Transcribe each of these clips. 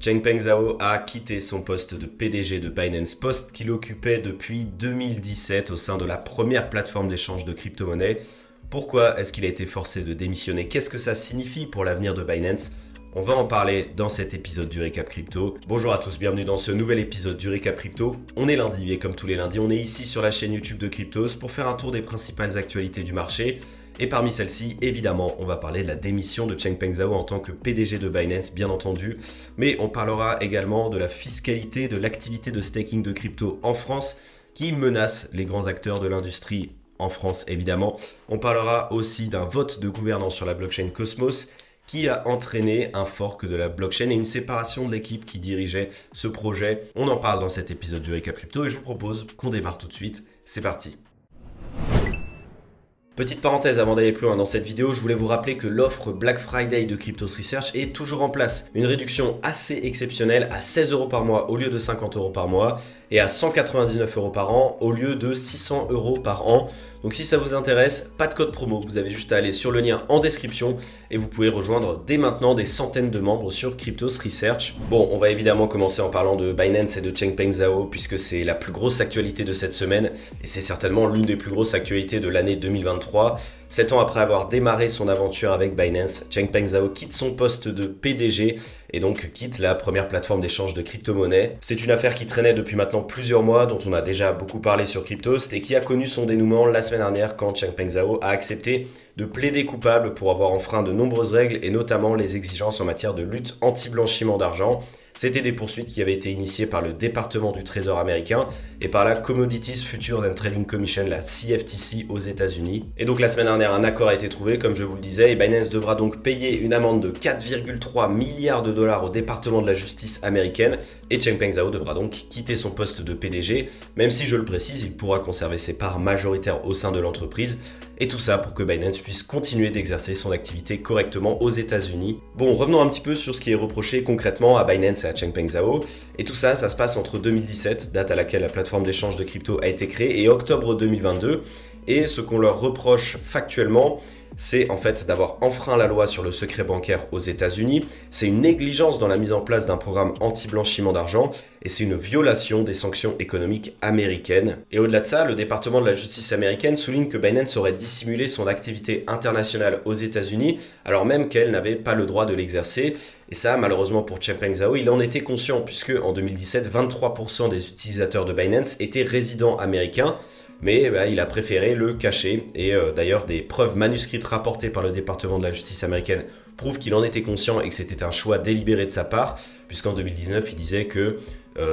Changpeng Zhao a quitté son poste de PDG de Binance, poste qu'il occupait depuis 2017 au sein de la première plateforme d'échange de crypto-monnaies. Pourquoi est-ce qu'il a été forcé de démissionner? Qu'est-ce que ça signifie pour l'avenir de Binance? On va en parler dans cet épisode du Récap Crypto. Bonjour à tous, bienvenue dans ce nouvel épisode du Récap Crypto. On est lundi et comme tous les lundis, on est ici sur la chaîne YouTube de Cryptos pour faire un tour des principales actualités du marché. Et parmi celles-ci, évidemment, on va parler de la démission de Changpeng Zhao en tant que PDG de Binance, bien entendu. Mais on parlera également de la fiscalité de l'activité de staking de crypto en France qui menace les grands acteurs de l'industrie en France, évidemment. On parlera aussi d'un vote de gouvernance sur la blockchain Cosmos qui a entraîné un fork de la blockchain et une séparation de l'équipe qui dirigeait ce projet. On en parle dans cet épisode du Récap Crypto et je vous propose qu'on démarre tout de suite. C'est parti! Petite parenthèse avant d'aller plus loin dans cette vidéo, je voulais vous rappeler que l'offre Black Friday de Cryptos Research est toujours en place. Une réduction assez exceptionnelle à 16 € par mois au lieu de 50 € par mois et à 199 € par an au lieu de 600 € par an. Donc si ça vous intéresse, pas de code promo, vous avez juste à aller sur le lien en description et vous pouvez rejoindre dès maintenant des centaines de membres sur Cryptos Research. Bon, on va évidemment commencer en parlant de Binance et de Changpeng Zhao puisque c'est la plus grosse actualité de cette semaine et c'est certainement l'une des plus grosses actualités de l'année 2023. 7 ans après avoir démarré son aventure avec Binance, Changpeng Zhao quitte son poste de PDG et donc quitte la première plateforme d'échange de crypto-monnaies. C'est une affaire qui traînait depuis maintenant plusieurs mois, dont on a déjà beaucoup parlé sur Cryptos et qui a connu son dénouement la semaine dernière quand Changpeng Zhao a accepté de plaider coupable pour avoir enfreint de nombreuses règles et notamment les exigences en matière de lutte anti-blanchiment d'argent. C'était des poursuites qui avaient été initiées par le département du Trésor américain et par la Commodities Futures and Trading Commission, la CFTC aux États-Unis. Et donc la semaine dernière, un accord a été trouvé, comme je vous le disais, et Binance devra donc payer une amende de 4,3 milliards de dollars au département de la justice américaine et Changpeng Zhao devra donc quitter son poste de PDG, même si je le précise, il pourra conserver ses parts majoritaires au sein de l'entreprise. Et tout ça pour que Binance puisse continuer d'exercer son activité correctement aux États-Unis. Bon, revenons un petit peu sur ce qui est reproché concrètement à Binance et à Changpeng Zhao. Et tout ça, ça se passe entre 2017, date à laquelle la plateforme d'échange de crypto a été créée, et octobre 2022. Et ce qu'on leur reproche factuellement, c'est en fait d'avoir enfreint la loi sur le secret bancaire aux États-Unis. C'est une négligence dans la mise en place d'un programme anti-blanchiment d'argent et c'est une violation des sanctions économiques américaines. Et au-delà de ça, le département de la justice américaine souligne que Binance aurait dissimulé son activité internationale aux États-Unis alors même qu'elle n'avait pas le droit de l'exercer. Et ça, malheureusement pour Changpeng Zhao, il en était conscient puisque en 2017, 23% des utilisateurs de Binance étaient résidents américains. Mais il a préféré le cacher et d'ailleurs des preuves manuscrites rapportées par le département de la justice américaine prouvent qu'il en était conscient et que c'était un choix délibéré de sa part, puisqu'en 2019 il disait que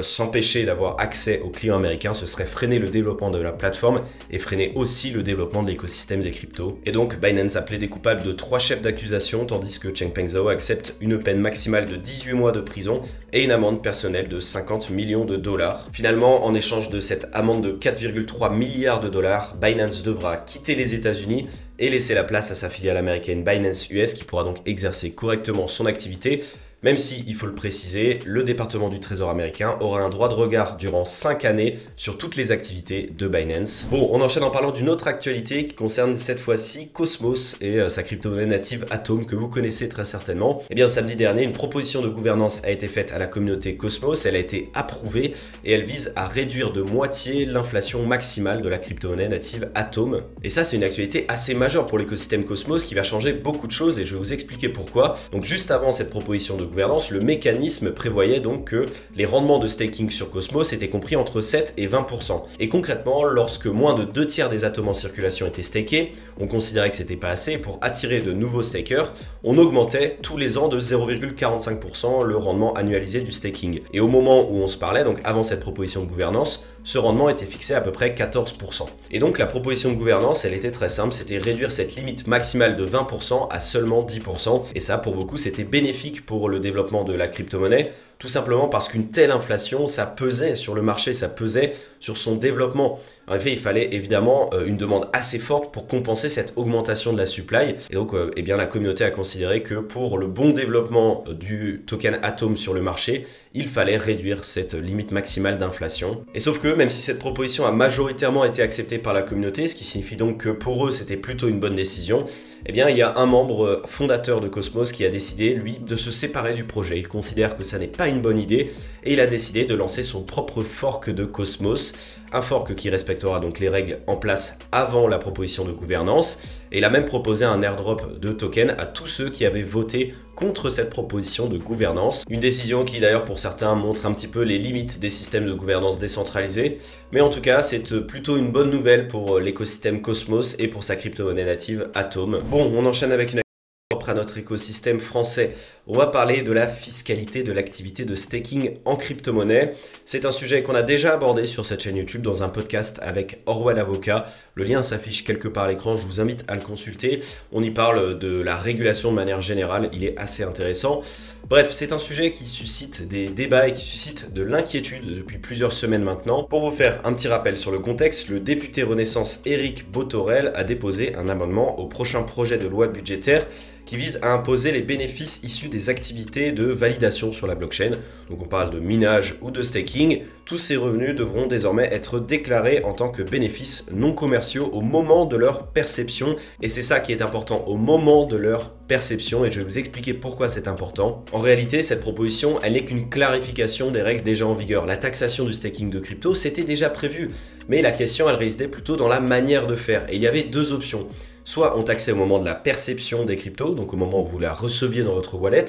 s'empêcher d'avoir accès aux clients américains, ce serait freiner le développement de la plateforme et freiner aussi le développement de l'écosystème des cryptos. Et donc Binance a plaidé coupable de 3 chefs d'accusation, tandis que Changpeng Zhao accepte une peine maximale de 18 mois de prison et une amende personnelle de 50 millions de dollars. Finalement, en échange de cette amende de 4,3 milliards de dollars, Binance devra quitter les États-Unis et laisser la place à sa filiale américaine Binance US qui pourra donc exercer correctement son activité. Même si, il faut le préciser, le département du Trésor américain aura un droit de regard durant 5 années sur toutes les activités de Binance. Bon, on enchaîne en parlant d'une autre actualité qui concerne cette fois-ci Cosmos et sa crypto-monnaie native Atom que vous connaissez très certainement. Eh bien, samedi dernier, une proposition de gouvernance a été faite à la communauté Cosmos, elle a été approuvée et elle vise à réduire de moitié l'inflation maximale de la crypto-monnaie native Atom. Et ça, c'est une actualité assez majeure pour l'écosystème Cosmos qui va changer beaucoup de choses et je vais vous expliquer pourquoi. Donc, juste avant cette proposition de gouvernance, le mécanisme prévoyait donc que les rendements de staking sur Cosmos étaient compris entre 7 et 20%. Et concrètement, lorsque moins de 2 tiers des atomes en circulation étaient stakés, on considérait que c'était pas assez. Pour attirer de nouveaux stakers, on augmentait tous les ans de 0,45% le rendement annualisé du staking. Et au moment où on se parlait, donc avant cette proposition de gouvernance, ce rendement était fixé à peu près 14%. Et donc la proposition de gouvernance, elle était très simple, c'était réduire cette limite maximale de 20% à seulement 10%. Et ça, pour beaucoup, c'était bénéfique pour le développement de la crypto-monnaie, tout simplement parce qu'une telle inflation, ça pesait sur le marché, ça pesait sur son développement. En effet, il fallait évidemment une demande assez forte pour compenser cette augmentation de la supply. Et donc, eh bien, la communauté a considéré que pour le bon développement du token Atom sur le marché, il fallait réduire cette limite maximale d'inflation. Et sauf que, même si cette proposition a majoritairement été acceptée par la communauté, ce qui signifie donc que pour eux, c'était plutôt une bonne décision, eh bien, il y a un membre fondateur de Cosmos qui a décidé, lui, de se séparer du projet. Il considère que ça n'est pas une bonne idée et il a décidé de lancer son propre fork de Cosmos, un fork qui respectera donc les règles en place avant la proposition de gouvernance, et il a même proposé un airdrop de tokens à tous ceux qui avaient voté contre cette proposition de gouvernance. Une décision qui d'ailleurs pour certains montre un petit peu les limites des systèmes de gouvernance décentralisés, mais en tout cas c'est plutôt une bonne nouvelle pour l'écosystème Cosmos et pour sa crypto-monnaie native Atom. Bon, on enchaîne avec une propre à notre écosystème français. On va parler de la fiscalité de l'activité de staking en crypto-monnaie. C'est un sujet qu'on a déjà abordé sur cette chaîne YouTube dans un podcast avec Orwell Avocat. Le lien s'affiche quelque part à l'écran, je vous invite à le consulter. On y parle de la régulation de manière générale, il est assez intéressant. Bref, c'est un sujet qui suscite des débats et qui suscite de l'inquiétude depuis plusieurs semaines maintenant. Pour vous faire un petit rappel sur le contexte, le député Renaissance Éric Bothorel a déposé un amendement au prochain projet de loi budgétaire qui vise à imposer les bénéfices issus des activités de validation sur la blockchain. Donc on parle de minage ou de staking. Tous ces revenus devront désormais être déclarés en tant que bénéfices non commerciaux au moment de leur perception. Et c'est ça qui est important, au moment de leur perception, et je vais vous expliquer pourquoi c'est important. En réalité, cette proposition, elle n'est qu'une clarification des règles déjà en vigueur. La taxation du staking de crypto, c'était déjà prévu, mais la question, elle résidait plutôt dans la manière de faire. Et il y avait deux options. Soit on taxait au moment de la perception des cryptos, donc au moment où vous la receviez dans votre wallet,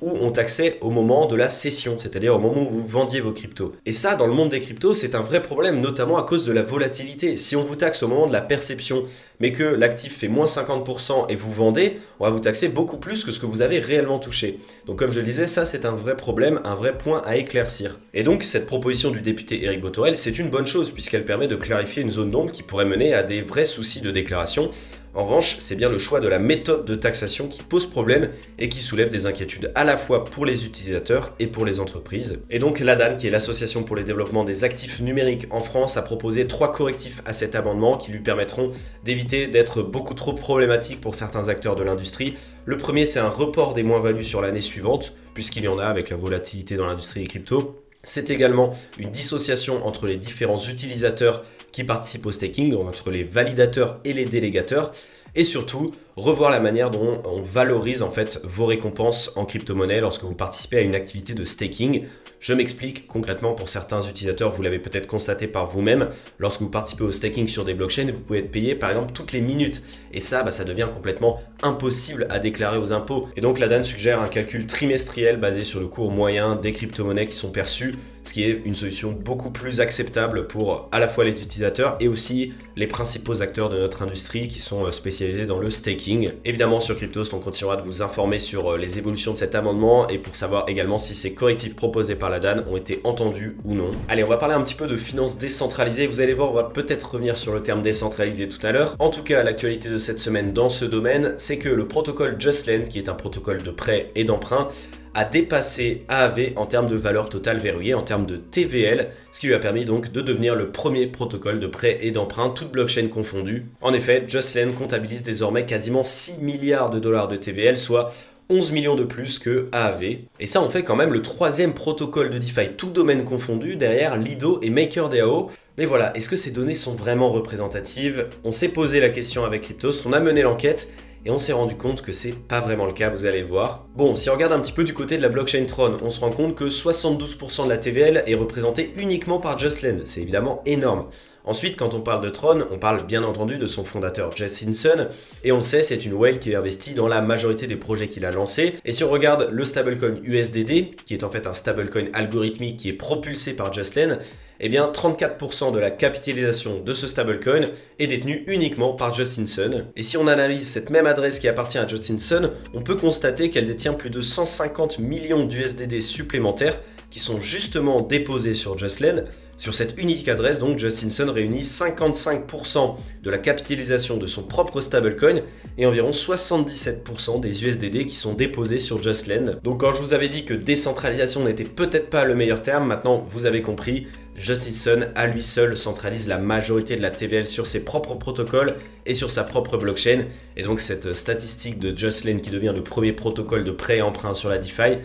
ou on taxait au moment de la cession, c'est-à-dire au moment où vous vendiez vos cryptos. Et ça, dans le monde des cryptos, c'est un vrai problème, notamment à cause de la volatilité. Si on vous taxe au moment de la perception, mais que l'actif fait moins 50% et vous vendez, on va vous taxer beaucoup plus que ce que vous avez réellement touché. Donc comme je le disais, ça c'est un vrai problème, un vrai point à éclaircir. Et donc cette proposition du député Éric Bothorel, c'est une bonne chose puisqu'elle permet de clarifier une zone d'ombre qui pourrait mener à des vrais soucis de déclaration. En revanche, c'est bien le choix de la méthode de taxation qui pose problème et qui soulève des inquiétudes à la fois pour les utilisateurs et pour les entreprises. Et donc l'ADAN, qui est l'Association pour le développement des actifs numériques en France, a proposé 3 correctifs à cet amendement qui lui permettront d'éviter d'être beaucoup trop problématique pour certains acteurs de l'industrie. Le premier, c'est un report des moins-values sur l'année suivante, puisqu'il y en a avec la volatilité dans l'industrie des cryptos. C'est également une dissociation entre les différents utilisateurs qui participent au staking, donc entre les validateurs et les délégateurs, et surtout revoir la manière dont on valorise en fait vos récompenses en crypto-monnaie lorsque vous participez à une activité de staking. Je m'explique concrètement pour certains utilisateurs, vous l'avez peut-être constaté par vous-même, lorsque vous participez au staking sur des blockchains, vous pouvez être payé par exemple toutes les minutes. Et ça devient complètement impossible à déclarer aux impôts. Et donc l'ADAN suggère un calcul trimestriel basé sur le cours moyen des crypto-monnaies qui sont perçues, ce qui est une solution beaucoup plus acceptable pour à la fois les utilisateurs et aussi les principaux acteurs de notre industrie qui sont spécialisés dans le staking. Évidemment sur Cryptos, on continuera de vous informer sur les évolutions de cet amendement et pour savoir également si ces correctifs proposés par l'ADAN ont été entendus ou non. Allez, on va parler un petit peu de finances décentralisées. Vous allez voir, on va peut-être revenir sur le terme décentralisé tout à l'heure. En tout cas, l'actualité de cette semaine dans ce domaine, c'est que le protocole JustLend, qui est un protocole de prêt et d'emprunt, a dépassé AAV en termes de valeur totale verrouillée, en termes de TVL, ce qui lui a permis donc de devenir le premier protocole de prêt et d'emprunt, toute blockchain confondue. En effet, JustLend comptabilise désormais quasiment 6 milliards de dollars de TVL, soit 11 millions de plus que AAV. Et ça, on fait quand même le 3e protocole de DeFi, tout domaine confondu, derrière Lido et MakerDAO. Mais voilà, est-ce que ces données sont vraiment représentatives? On s'est posé la question avec Cryptos, on a mené l'enquête, et on s'est rendu compte que c'est pas vraiment le cas, vous allez le voir. Bon, si on regarde un petit peu du côté de la blockchain Tron, on se rend compte que 72% de la TVL est représentée uniquement par JustLend. C'est évidemment énorme. Ensuite, quand on parle de Tron, on parle bien entendu de son fondateur Justin Sun, et on le sait, c'est une whale qui est investie dans la majorité des projets qu'il a lancés. Et si on regarde le stablecoin USDD, qui est en fait un stablecoin algorithmique qui est propulsé par JustLend, eh bien 34% de la capitalisation de ce stablecoin est détenue uniquement par Justin Sun. Et si on analyse cette même adresse qui appartient à Justin Sun, on peut constater qu'elle détient plus de 150 millions d'USDD supplémentaires qui sont justement déposés sur JustLend. Sur cette unique adresse, donc, Justin Sun réunit 55% de la capitalisation de son propre stablecoin et environ 77% des USDD qui sont déposés sur JustLend. Donc quand je vous avais dit que décentralisation n'était peut-être pas le meilleur terme, maintenant vous avez compris. Justin Sun, à lui seul, centralise la majorité de la TVL sur ses propres protocoles et sur sa propre blockchain. Et donc cette statistique de JustLend qui devient le premier protocole de prêt et emprunt sur la DeFi,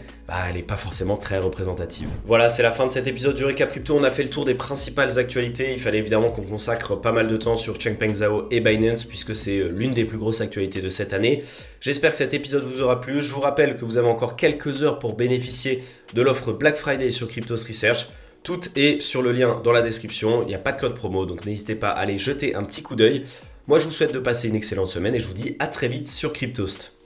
elle n'est pas forcément très représentative. Voilà, c'est la fin de cet épisode du Récap Crypto. On a fait le tour tour des principales actualités. Il fallait évidemment qu'on consacre pas mal de temps sur Changpeng Zhao et Binance puisque c'est l'une des plus grosses actualités de cette année. J'espère que cet épisode vous aura plu. Je vous rappelle que vous avez encore quelques heures pour bénéficier de l'offre Black Friday sur Cryptos Research. Tout est sur le lien dans la description. Il n'y a pas de code promo, donc n'hésitez pas à aller jeter un petit coup d'œil. Moi, je vous souhaite de passer une excellente semaine et je vous dis à très vite sur Cryptost.